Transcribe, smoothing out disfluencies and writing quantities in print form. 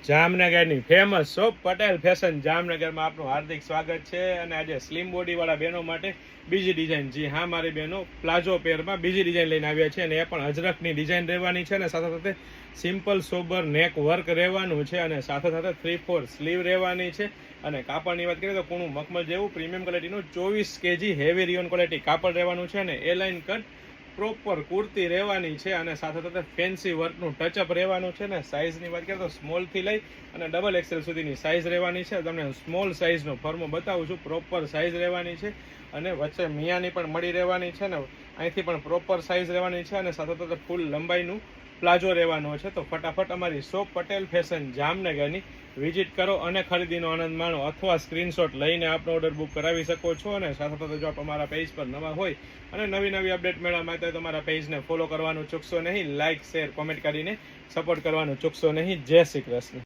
જામનગરની famous shop Patel fashion જામનગરમાં આપનું હાર્દિક સ્વાગત છે। અને આજે સ્લિમ બોડી વાળા બહેનો માટે બીજી ડિઝાઇન, જી હા મારી બહેનો પ્લાઝો પેરમાં બીજી ડિઝાઇન લઈને આવ્યા છે। અને એ પણ અજરખની ડિઝાઇન રહેવાની છે અને સાથે સાથે સિમ્પલ સોબર નેક વર્ક રહેવાનું છે અને સાથે સાથે 3/4 સ્લીવ રહેવાની છે। અને કાપડની વાત કરીએ તો કૂણું મખમલ જેવું પ્રીમિયમ ક્વોલિટીનું 24 kg હેવી રિયોન ક્વોલિટી કાપડ રહેવાનું છે અને એ લાઇન કટ પ્રોપર કુર્તી રહેવાની છે અને સાથે સાથે ફેન્સી વર્કનું ટચઅપ રહેવાનું છે। ને સાઇઝની વાત કરીએ તો સ્મોલથી લઈ અને ડબલ એક્સેલ સુધીની સાઇઝ રહેવાની છે। તમને સ્મોલ સાઇઝનો ફર્મો બતાવું છું, પ્રોપર સાઇઝ રહેવાની છે અને વચ્ચે મિયાની પણ મળી રહેવાની છે ને અહીંથી પણ પ્રોપર સાઇઝ રહેવાની છે અને સાથે સાથે ફૂલ લંબાઈનું પ્લાઝો રહેવાનો છે। તો ફટાફટ અમારી શોપ પટેલ ફેશન જામનગરની વિઝિટ કરો અને ખરીદીનો આનંદ માણો, અથવા સ્ક્રીનશોટ લઈને આપનો ઓર્ડર બુક કરાવી શકો છો। અને સાથે સાથે જો આપ અમારા પેજ પર નવા હોય અને નવી અપડેટ મેળવવા માંગતા હોય તો અમારા પેજને ફોલો કરવાનું ચૂકશો નહીં, લાઇક શેર કોમેન્ટ કરીને સપોર્ટ કરવાનું ચૂકશો નહીં। જય શ્રી કૃષ્ણ।